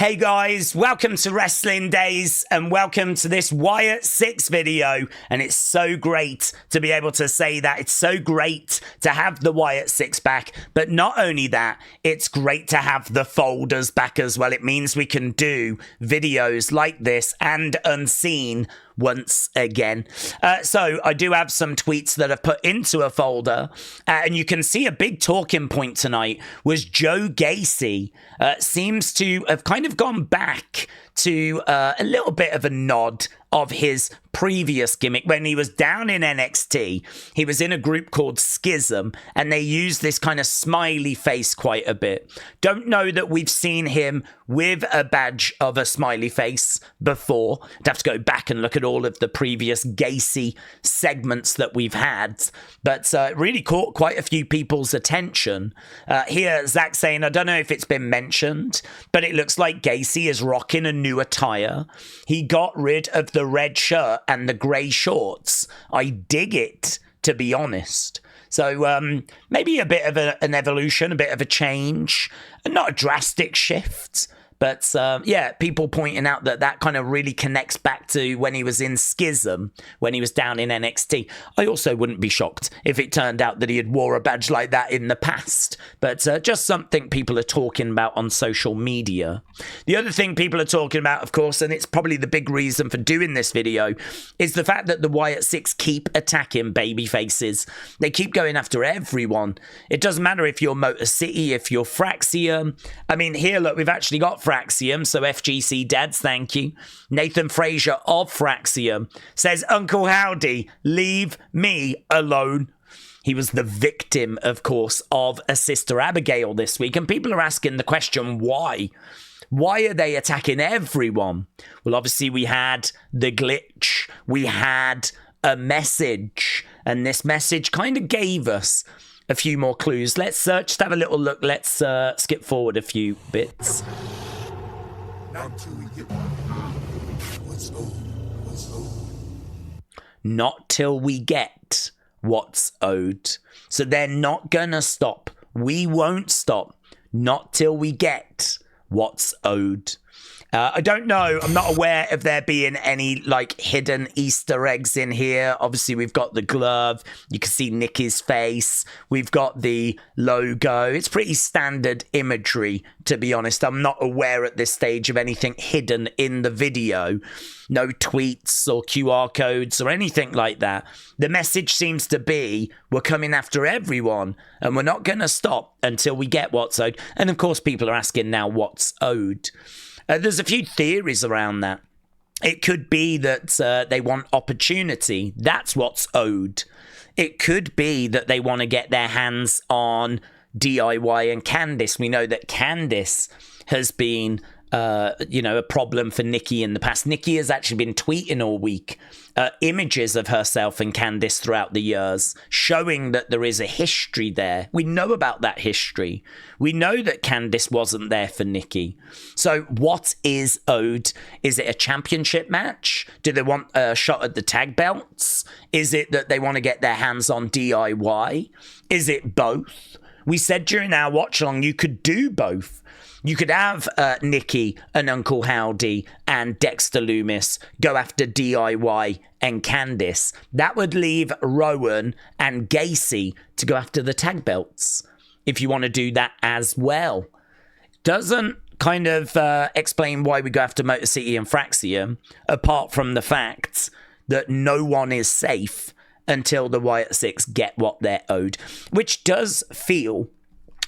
Hey guys, welcome to Wrestling Daze and welcome to this Wyatt Sicks video. And it's so great to be able to say that. It's so great to have the Wyatt Sicks back. But not only that, it's great to have the folders back as well. It means we can do videos like this and unseen once again. So I do have some tweets that I've put into a folder, and you can see a big talking point tonight was Joe Gacy seems to have kind of gone back to a little bit of a nod of his previous gimmick. When he was down in NXT, he was in a group called Schism, and they used this kind of smiley face quite a bit. Don't know that we've seen him with a badge of a smiley face before. I'd have to go back and look at all of the previous Gacy segments that we've had, but it really caught quite a few people's attention. Here, Zach saying, I don't know if it's been mentioned, but it looks like Gacy is rocking a new attire. He got rid of the red shirt and the grey shorts. I dig it, to be honest. So maybe a bit of an evolution, a bit of a change, not a drastic shift. But yeah, people pointing out that that kind of really connects back to when he was in Schism, when he was down in NXT. I also wouldn't be shocked if it turned out that he had wore a badge like that in the past. But just something people are talking about on social media. The other thing people are talking about, of course, and it's probably the big reason for doing this video, is the fact that the Wyatt Sicks keep attacking baby faces. They keep going after everyone. It doesn't matter if you're Motor City, if you're Fraxiom. I mean, here, look, we've actually got Fraxiom, so FGC dads, thank you. Nathan Frazier of Fraxiom says, Uncle Howdy, leave me alone. He was the victim, of course, of a Sister Abigail this week, and people are asking the question, why? Why are they attacking everyone? Well, obviously, we had the glitch, we had a message, and this message kind of gave us a few more clues. Let's just have a little look. Let's skip forward a few bits. Not till we get what's owed. Not till we get what's owed. So they're not gonna stop. We won't stop. Not till we get what's owed. I don't know. I'm not aware of there being any like hidden Easter eggs in here. Obviously, we've got the glove. You can see Nikki's face. We've got the logo. It's pretty standard imagery, to be honest. I'm not aware at this stage of anything hidden in the video. No tweets or QR codes or anything like that. The message seems to be we're coming after everyone and we're not going to stop until we get what's owed. And of course, people are asking now what's owed. There's a few theories around that. It could be that they want opportunity. That's what's owed. It could be that they want to get their hands on DIY and Candice. We know that Candice has been a problem for Nikki in the past. Nikki has actually been tweeting all week images of herself and Candice throughout the years, showing that there is a history there. We know about that history. We know that Candice wasn't there for Nikki. So what is owed? Is it a championship match? Do they want a shot at the tag belts? Is it that they want to get their hands on DIY? Is it both? We said during our watch along you could do both. You could have Nikki and Uncle Howdy and Dexter Loomis go after DIY and Candice. That would leave Rowan and Gacy to go after the tag belts, if you want to do that as well. Doesn't kind of explain why we go after Motor City and Fraxiom, apart from the fact that no one is safe until the Wyatt Sicks get what they're owed, which does feel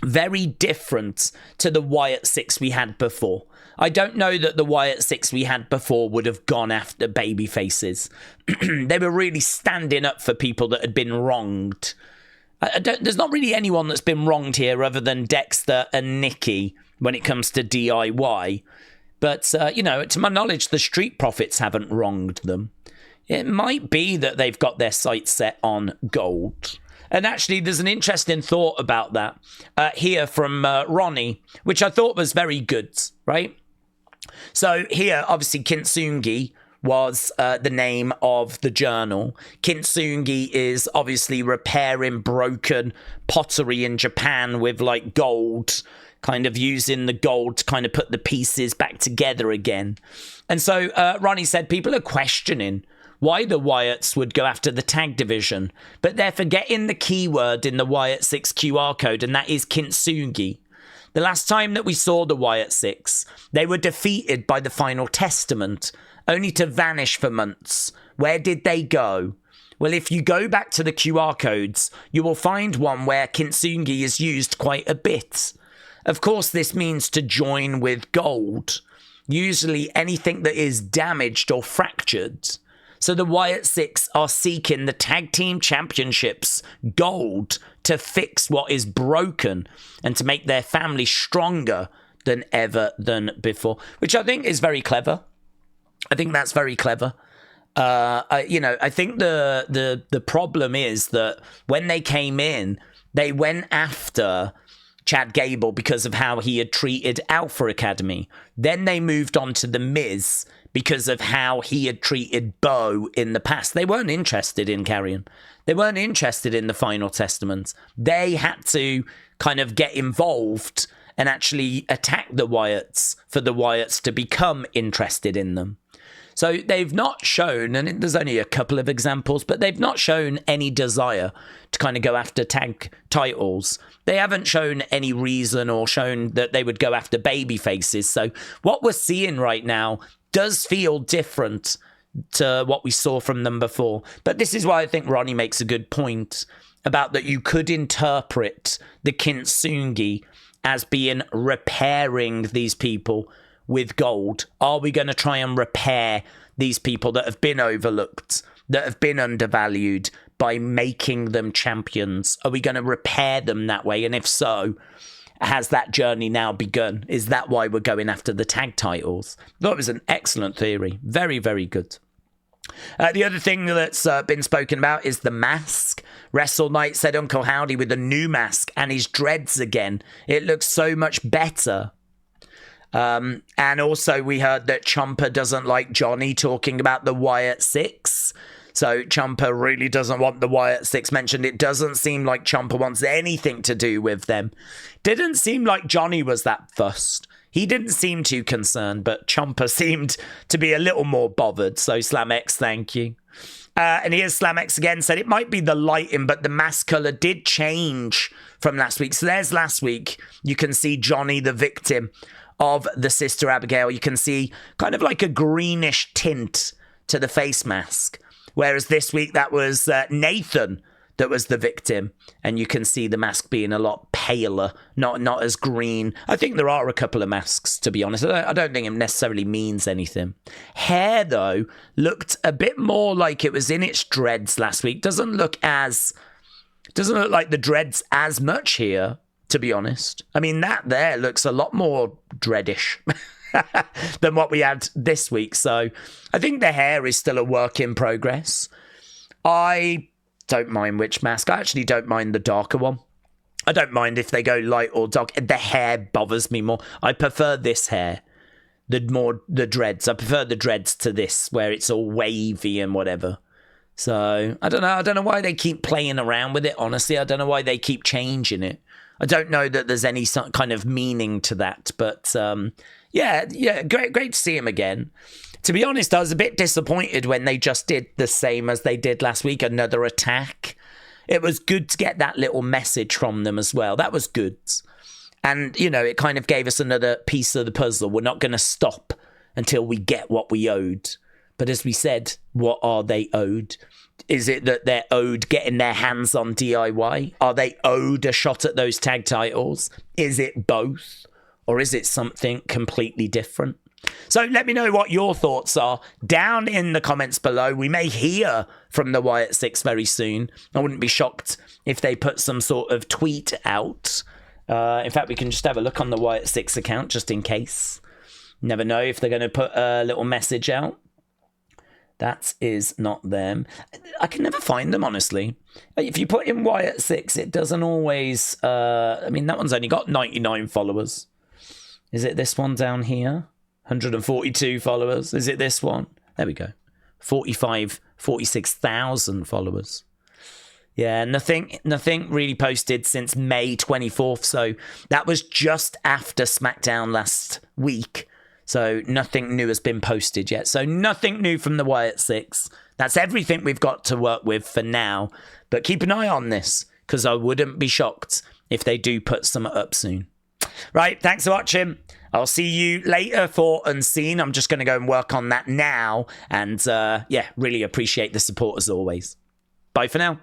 very different to the Wyatt Sicks we had before. I don't know that the Wyatt Sicks we had before would have gone after baby faces. They were really standing up for people that had been wronged. There's not really anyone that's been wronged here other than Dexter and Nikki when it comes to DIY. But, to my knowledge, the Street Profits haven't wronged them. It might be that they've got their sights set on gold. And actually, there's an interesting thought about that here from Ronnie, which I thought was very good, right? So here, obviously, Kintsugi was the name of the journal. Kintsugi is obviously repairing broken pottery in Japan with like gold kind of using the gold to kind of put the pieces back together again. And so Ronnie said people are questioning why the Wyatts would go after the tag division, but they're forgetting the keyword in the Wyatt Sicks QR code, and that is kintsugi. The last time that we saw the Wyatt Sicks, they were defeated by the Final Testament, only to vanish for months. Where did they go? Well, if you go back to the QR codes, you will find one where kintsugi is used quite a bit. Of course, this means to join with gold, usually anything that is damaged or fractured. So the Wyatt Sicks are seeking the Tag Team Championships gold to fix what is broken and to make their family stronger than ever than before, which I think is very clever. I think that's very clever. I think the problem is that when they came in, they went after Chad Gable because of how he had treated Alpha Academy. Then they moved on to The Miz because of how he had treated Bo in the past. They weren't interested in Carrion. They weren't interested in the Final Testament. They had to kind of get involved and actually attack the Wyatts for the Wyatts to become interested in them. So they've not shown, and there's only a couple of examples, but they've not shown any desire to kind of go after tag titles. They haven't shown any reason or shown that they would go after baby faces. So what we're seeing right now does feel different to what we saw from them before. But this is why I think Ronnie makes a good point about that you could interpret the kintsugi as being repairing these people with gold. Are we going to try and repair these people that have been overlooked, that have been undervalued, by making them champions? Are we going to repair them that way? And if so, has that journey now begun? Is that why we're going after the tag titles? That was an excellent theory. Very, very good. The other thing that's been spoken about is the mask. Wrestle Night said Uncle Howdy with a new mask and his dreads again. It looks so much better. And also we heard that Ciampa doesn't like Johnny talking about the Wyatt Sicks. So Ciampa really doesn't want the Wyatt Sicks mentioned. It doesn't seem like Ciampa wants anything to do with them. Didn't seem like Johnny was that fussed. He didn't seem too concerned, but Ciampa seemed to be a little more bothered. So SlamX, thank you. And here's SlamX again, said it might be the lighting, but the mask colour did change from last week. So there's last week. You can see Johnny, the victim of the Sister Abigail. You can see kind of like a greenish tint to the face mask. Whereas this week, that was Nathan that was the victim. And you can see the mask being a lot paler, not as green. I think there are a couple of masks, to be honest. I don't think it necessarily means anything. Hair, though, looked a bit more like it was in its dreads last week. Doesn't look like the dreads as much here, to be honest. I mean, that there looks a lot more dreadish than what we had this week. So I think the hair is still a work in progress. I don't mind which mask. I actually don't mind the darker one. I don't mind if they go light or dark. The hair bothers me more. I prefer this hair. The dreads. I prefer the dreads to this, where it's all wavy and whatever. So I don't know. I don't know why they keep playing around with it, honestly. I don't know why they keep changing it. I don't know that there's any kind of meaning to that, but yeah, great to see him again. To be honest, I was a bit disappointed when they just did the same as they did last week, another attack. It was good to get that little message from them as well. That was good. And, it kind of gave us another piece of the puzzle. We're not going to stop until we get what we owed. But as we said, what are they owed? Is it that they're owed getting their hands on DIY? Are they owed a shot at those tag titles? Is it both? Or is it something completely different? So let me know what your thoughts are down in the comments below. We may hear from the Wyatt Sicks very soon. I wouldn't be shocked if they put some sort of tweet out. In fact, we can just have a look on the Wyatt Sicks account just in case. Never know if they're going to put a little message out. That is not them. I can never find them, honestly. If you put in Wyatt Sicks, it doesn't always... that one's only got 99 followers. Is it this one down here? 142 followers. Is it this one? There we go. 46,000 followers. Yeah, nothing really posted since May 24th. So that was just after SmackDown last week. So nothing new has been posted yet. So nothing new from the Wyattt Sicks. That's everything we've got to work with for now. But keep an eye on this, because I wouldn't be shocked if they do put some up soon. Right, thanks for watching. I'll see you later for Unseen. I'm just going to go and work on that now. And yeah, really appreciate the support as always. Bye for now.